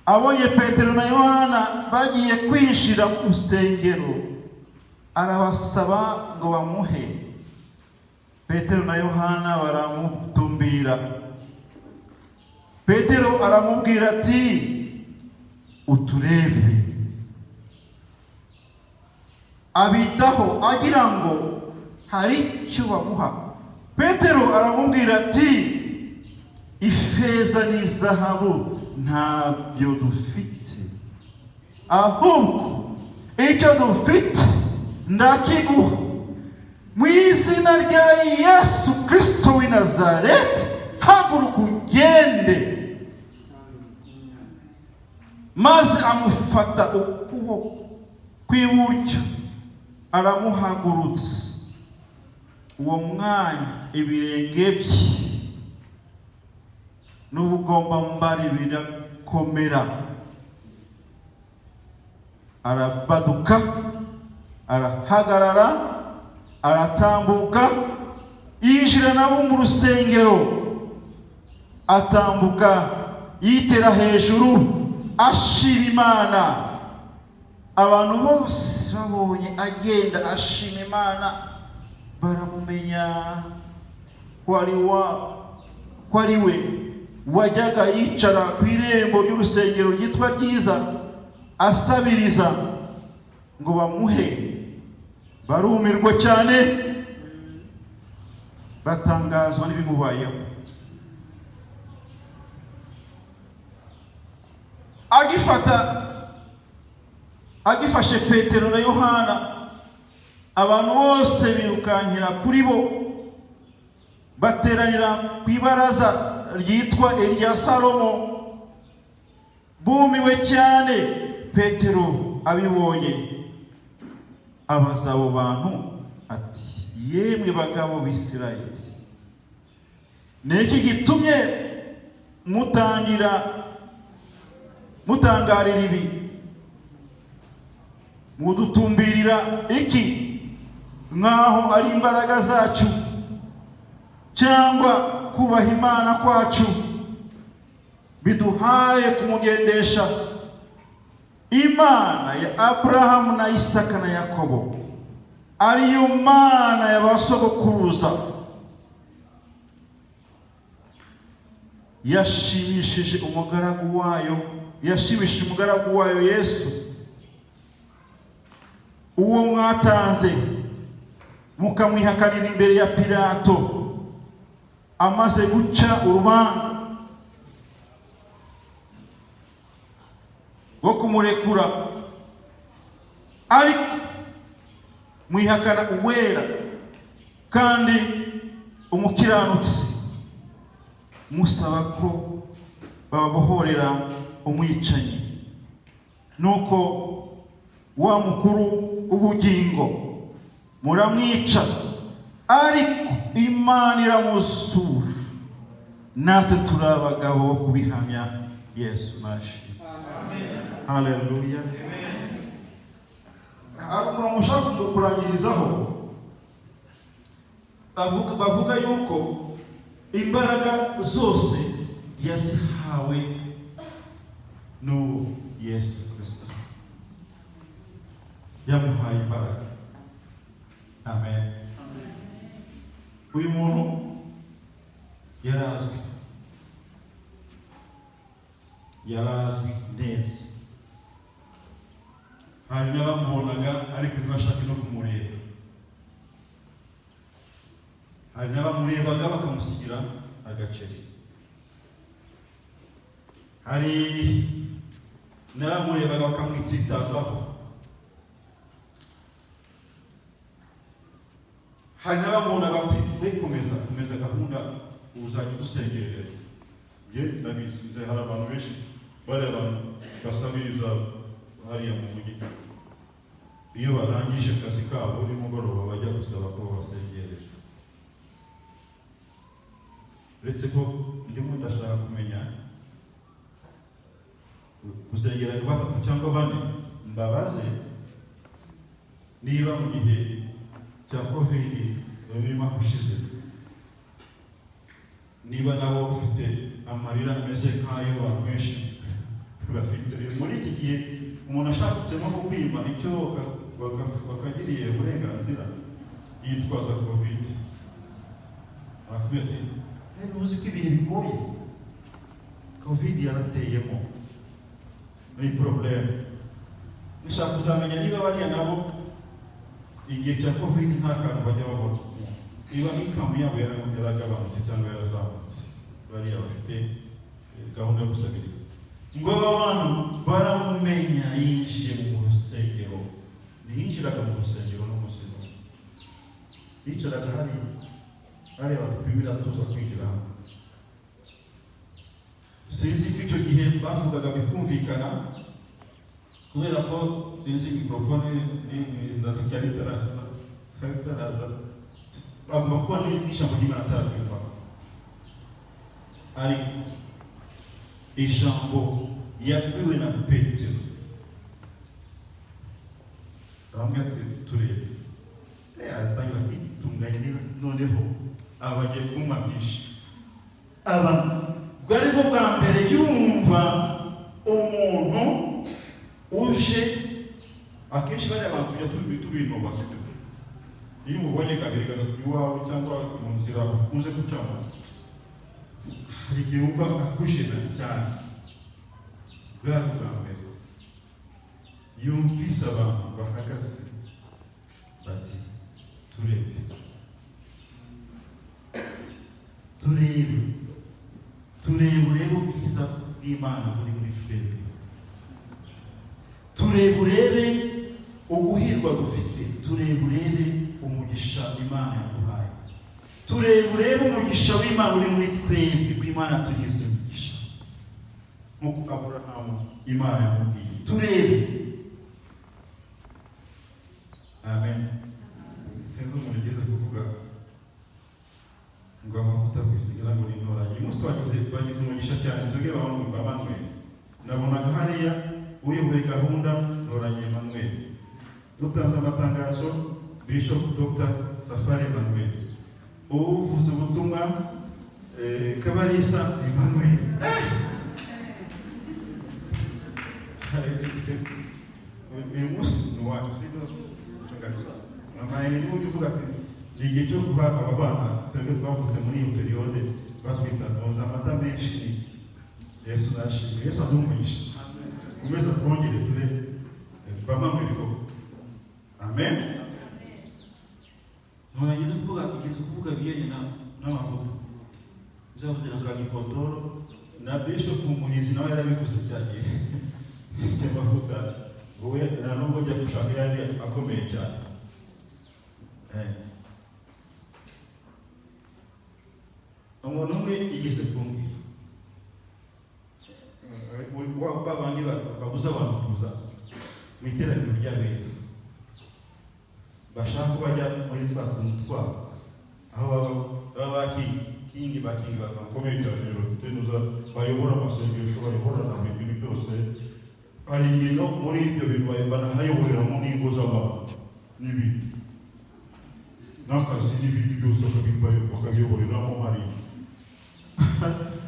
Abonye Petero na Yohana bagiye kwinjira mu rusengero, arabasaba ngo bamuhe. Petero na Yohana baramutumbira. Petero aramubwira ati, uturebe. Abitaho agira ngo hari icyo bamuha. Petero aramubwira ati, ifeza n'izahabu ntabyo dufite, ahubwo icyo dufite ndakiguha. Mu izina rya Yesu Kristo w'i Nazareti, haguruka ugende. Maze amufata ukuboko kw'iburyo aramuhagurutsa. Uwo mwanya ibirenge bye n'ubugombambari birakomera, arabaduka, arahagarara, aratambuka, yinjira nabo mu rusengero. Atambuka yitera hejuru ashima Imana. Abantu bose babonye agenda ashima Imana, baramumenya ko ari we wajyaga yicara ku irembo ry'urusengero ryitwa Ryiza asabiriza ngo bamuhe. Barumirwa cyane, batangazwa n'ibimubayeho. Agifashe Petero na Yohana, abantu bose birukankira kuri bo, bateranira ku ibaraza ryitwa irya Salomo. Bumiwe cyane. Petero abibonye abaza abo bantu ati, yemwe bagabo b'Isirayeli, niki gitumye mutangarira ibi? Mudutumbirira iki nkaho ari imbaraga zacu cyangwa kubaha Imana kwacu biduhaye kumugendesha? Imana ya Abrahamu na Isaka na Yakobo ariyo Mana y'abasogokuruza yashimishije umugaragu wayo Yesu, uwo mwatanze mukamwihakanira imbere ya Pilato amaze guca urubanza rwo kumurekura, ariko mwihakana uwera kandi umukiranutsi, musaba ko bababohorera umwicanyi. Nuko wa mukuru w'ubugingo muramwica, ariko Imana iramuzura, natwe turi abagabo bo kubihamya. Yesu nashi. Haleluya. Ariko mushaka kurangirizaho bavuga yuko imbaraga zose yazihawe n'uwo Yesu Kristo, yamuhaye imbaraga. Amen. Uyu muntu yarazwi neza, hari n'abamubonaga ariko ntibashaka no kumureba, hari n'abamurebaga bakamusigira agaceri, hari n'abamurebaga bakamwitsitazaho, hari n'abamubonaga bati komeza gahunda uzajya udusengerera. Ndabizi hari abantu benshi bari abantu basabiriza hariya mu mujyi, iyo barangije akazi kabo nimugoroba bajya gusaba ko babasengereje. Uretse ko ndimo ndashaka kumenya gusengera ni batatu cyangwa bane, mbabaze niba mu gihe cya COVID birimo gushize, niba nabo bafite amarira ameze nk'ayo abantu benshi bafite. Muri iki gihe umuntu ashatsemo gupima icyo bakagiriye uburenganzira yitwaza COVID. Bakubwira ati uzi ko ibihe bigoye, COVID yarateyemo ni problème. Nishaka kuzamenya niba bariya nabo igihe cya COVID nta kantu bajya babona, niba n'ikamu yabo yaragabanutse cyangwa yarazamutse. Bariya bafite gahunda yo gusabiriza. Ngo abantu baramumenya yinjiye mu rusengero, ntiyinjiraga mu rusengero no musino, yicaraga hariya badupimira tuza kwinjira. Sinzi ko icyo gihe bavugaga bikumvikana, kubera ko sinzi mikrofone ryari ritaraza, bagomba kuba n'ijambo ry'Imana atarabyumva, ariko ijambo yabwiwe na Petero aramubwira ati turebe. Atangira kwitunganya neza, noneho abagiye kumva byinshi. Bwari bwo bwa mbere yumva umuntu uje, akenshi bari abantu tujya tubinova, sibyo? Iyo umubonye kabiri gatatu iwawe cyangwa mu nzira ukunze gucamo, hari igihe wumva akushena cyane. Bwari bwa mbere yumvise abantu bahagaze bati turebe urebe ubwiza bw'Imana buri muri twebwe, urebe uguhirwa dufite, urebe umugisha Imana yaduhaye, urebe umugisha w'Imana uri muri twebwe, ko Imana tugize umugisha nk'uko Aburahamu Imana yamubwiye. Turebe. Amen. Sinzi umuntu ugeze kuvuga ngo amavuta kwisigira ngo n'intoranye. Umunsi twagize umugisha cyane, twebwe abantu b'Amanuel. Nabonaga hariya uyoboye gahunda Ntoranye Emmanuel, dutanze amatangazo Bishop Dr. Safari Emmanuel, uvuze ubutumwa Kabalisa Emmanuel. Uyu munsi ni uwacu, sibyo? Mama yari n'uburyo uvuga ati ni igihe cyo kuba aba bana twebwe twavutse muri iyo periyode batwita noza amata menshi. Yesu nashimwe, Yesu adumugisha. Umeza twongere tube bamwe ibikorwa. Amen. Ngize kuvuga bijyanye n'amavuta. Nzavuze na Kagikondoro na Bishop Munizi nawe yarabivuze cyane. Amavuta wowe na nubwo njya gushaka yari akomeye cyane. Umuntu umwe yigeze kumbwira babandi babuza abantu kuza mu iteraniro ry'abera, bashaka bajya muri twa tuntu twabo aho baba bakingi bakomeye cyane bafite nuza bayobora amasengesho, bayobora na buri bintu byose. Hari ikintu muri ibyo bintu banahayoboreramo n'ingo z'abantu n'ibindi n'akazi n'ibindi byose bakabiyoboreramo. Hari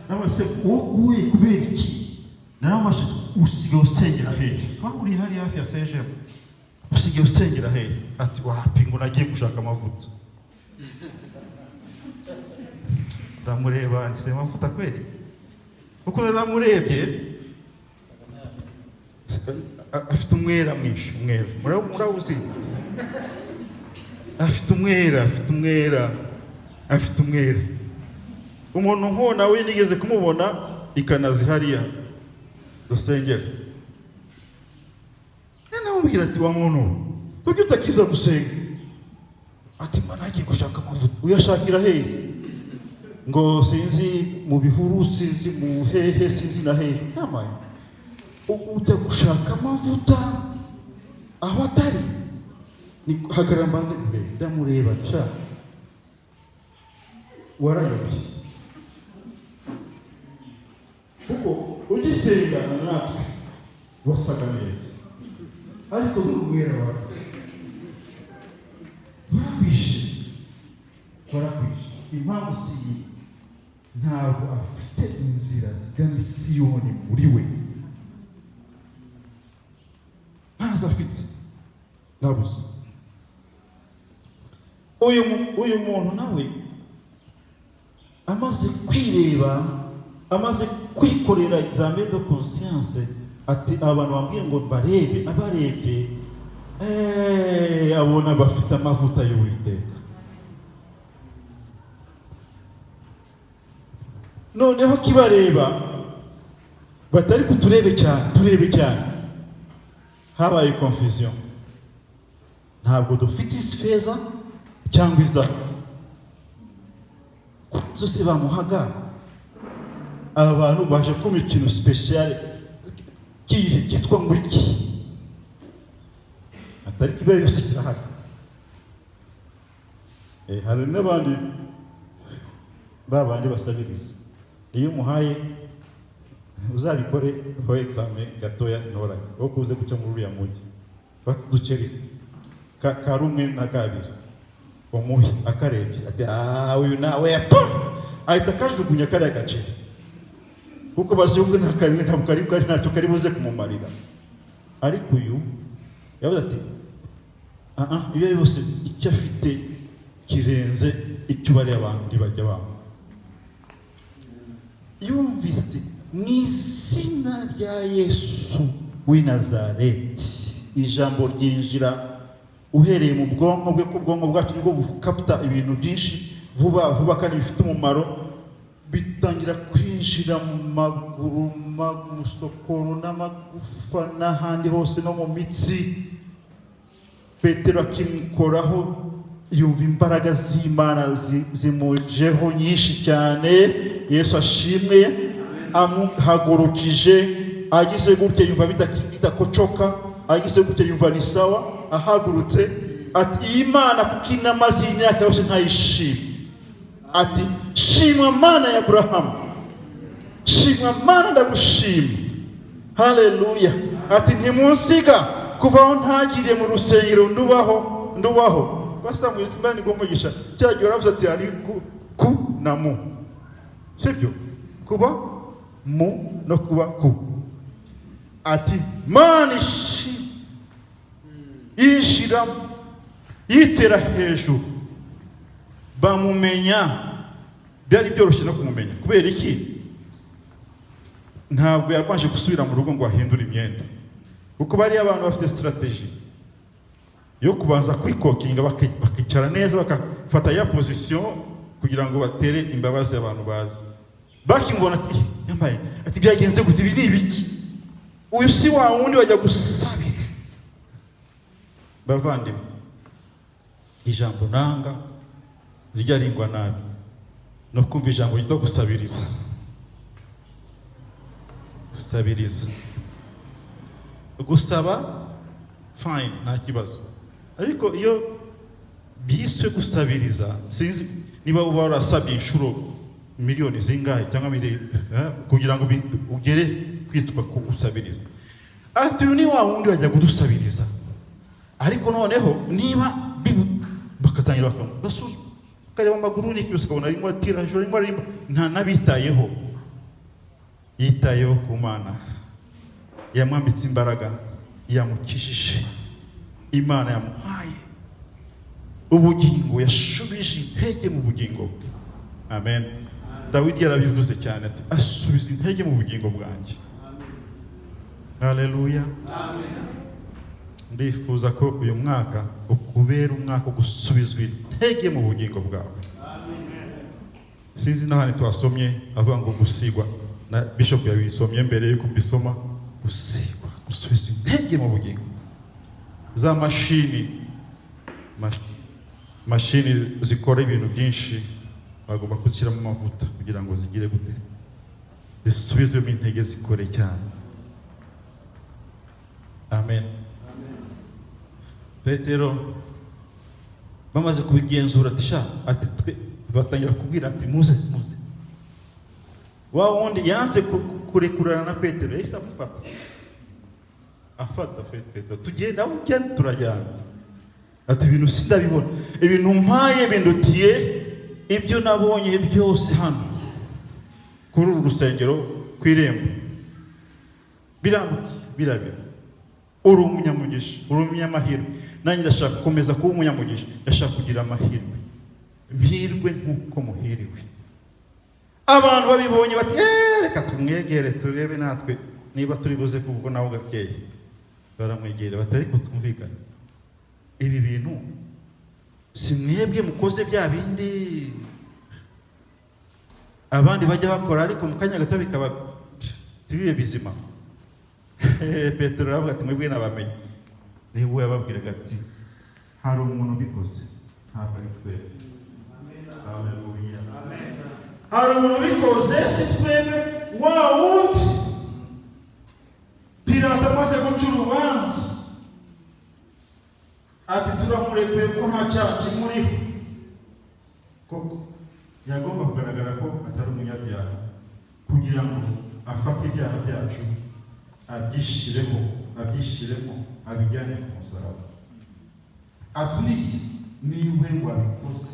namase uguye kubera iki naramase usigaye usengera hehe, waba uri hari hafi ya Saint-Germain usigaye usengera hehe? Ati wapi ngo nagiye gushaka amavuta. Ndamureba nise amavuta kweli, uko naramurebye afite umwera mwinshi, murawuzi, afite umwera. Umuntu nko nawe nigeze kumubona ikanazi hariya dusengera. Namubwira ati wa muntu kuki utakiza gusenga? Ati mba nagiye gushaka amavuta. Uyashakira hehe? Ngo sinzi mu bihuru, sinzi mu hehe, sinzi na hehe. Namaye ujya gushaka amavuta aho atari. Hagarara mbanze imbere ndamureba sha warayobye, kuko ugisengana natwe wasaga neza, ariko n'umwera wawe warakwishe. Impamvu si ntabwo afite inzira zigana Siyoni muri we, ntazo afite, nabuze. Uyu muntu nawe amaze kwireba, amaze kwikorera examen de conscience, ati abantu bambwiye ngo barebe, abarebye abona bafite amavuta y'Uwiteka. Noneho kibareba batari kuturebe cyane, habaye confusion. Ntabwo dufite isfeza cyangwa iza zose bamuhaga. Aba bantu baje kuma ikintu special kitwa ngo iki, atari kibere yose kirahari. Hari n'abandi babandi basabiriza, iyo umuhaye uzabikore ho examen gatoya nora wo kuze guca muri uriya mujyi, bati duceri karumwe na kabiri umuhi akarebye ati uyu nawe ahita akajugunya kariya gaceri, kuko baziyubwe ntakarime ntabwo kari ntacyo kari buze kumumarira. Ariko uyu yavuze ati iyo yose icyo afite kirenze icyo bari abandi bajya bamo. Yumvise ati mu izina rya Yesu w'i Nazareti, ijambo ryinjira uhereye mu bwonko bwe, ku bwonko bwacu nibwo bukapta ibintu byinshi vuba kandi bifite umumaro, bitangira kwinjira mu maguru, mu musokoro n'amagufa n'ahandi hose no mu mitsi. Petero akimkoraho yumva imbaraga z'Imana zimujeho nyinshi cyane. Yesu ashimwe. Amuhagurukije, agize gutya yumva bidakocoka, agize gutya yumva ni sawa, ahagurutse ati Imana kuko inamaze imyaka yose ntayishima. Ati shimwa Mana ya Abrahamu, shimwa Mana ndagushima. Haleluya. Ati ntimunsiga kuva aho ntagiriye mu rusengero ndubaho. Basta mu izina ni gomugisha cyagiye aravuze ati ari ku na mu, sibyo kuba mu no kuba ku. Ati Mana yishira yitera hejuru, bamumenya byari byoroshye no kumumenya. Kubera iki? Ntabwo yabanje gusubira mu rugo ngo ahindure imyenda, kuko bari abantu bafite strategy yo kubanza kwikokinga, bakicara neza, bakafata ya position kugira ngo batere imbabazi abantu bazi. Bakimubona ati yambaye ati byagenze gute, ibi ni ibiki? Uyu si wa wundi wajya gusabiriza. Bavandimwe, ijambo nanga rijya ringwa nabi no kumva ijambo ryitwa gusabiriza. Gusabiriza, gusaba fine, nta kibazo, ariko iyo byiswe gusabiriza, sinzi niba uba warasabye inshuro miliyoni zingahe cyangwa kugira ngo ugere kwitwa ko gusabiriza. Ati uyu ni wa wundi wajya kudusabiriza, ariko noneho niba bakatangira bakamubasuza kareba amaguru ni cyose, kabona arimo atira hejuru, arimo arimba, nta nabitayeho. Yitayeho ku Mana, yamwambitse imbaraga, yamukijije. Imana yamuhaye ubugingo, yashubije intege mu bugingo bwe. Amen. Dawidi yarabivuze cyane ati asubiza intege mu bugingo bwanjye. Haleluya. Amen. Ndifuza ko uyu mwaka ukubera umwaka gusubizwa intege mu bugingo bwawe. Amen. Sinzi n'ahandi twasomye avuga ngo gusigwa, na Bishop yabisomye mbere yuko mbisoma. Gusigwa, gusubizwa intege mu bugingo. Za mashini zikora ibintu byinshi, bagomba kuzishyiramo amavuta kugira ngo zigire gute, zisubizwemo intege, zikore cyane. Amen. Petero bamaze kubigenzura ati batangira kubwira ati muze. Wa wundi yanse kurekurana na Petero, yahise afata Petero, tugenda ugenda turajyana. Ati ibintu sindabibona, ibintu mpaye bindutiye ibyo nabonye byose hano kuri uru rusengero kw'irembo. Birabira uri umunyamugisha, uri umunyamahirwe. Nanjye ndashaka gukomeza kuba umunyamugisha, ndashaka kugira amahirwe, mpirwe nk'uko muhiriwe. Abantu babibonye bati reka tumwegere turebe natwe niba turi buze kuvuga nawe gakeye. Baramwegera bati ariko twumvikane, ibi bintu si mwebwe mukoze bya bindi abandi bajya bakora, ariko mu kanya gato bikaba tibiye bizima. Petero aravuga ati mwebwe nabamenye. Niwe yababwiraga ati hari umuntu ubikoze, ntabwo ari twebwe. Haleluya. Amen. Hari umuntu ubikoze, si twebwe. Wa wundi Pilato amaze guca urubanza ati turamurekuye ko nta cyaha kimuriho. Koko yagomba kugaragara ko atari umunyabyaha, kugira ngo afate ibyaha byacu abyishiremo, abijyane ku musaraba. Aturiye niwe wabikoze.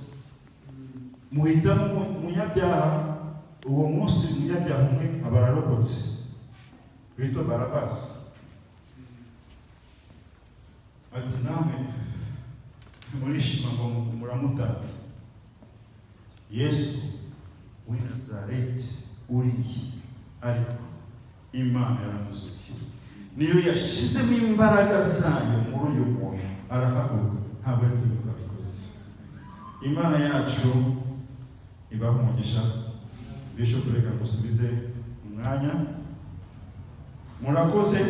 Muhitamo umunyabyaha. Uwo munsi umunyabyaha umwe aba ararokotse, witwa Barabasi. Ati namwe murishima ngo muramutanze. Yesu w'i Nazareti uriye, ariko Imana yaramuzuye. Niyo yashizemo imbaraga zayo muri uyu muntu, arahaguruka. Ntabwo ari twe twabikoze. Imana yacu ibaha umugisha. Bishop reka musubize umwanya. Murakoze.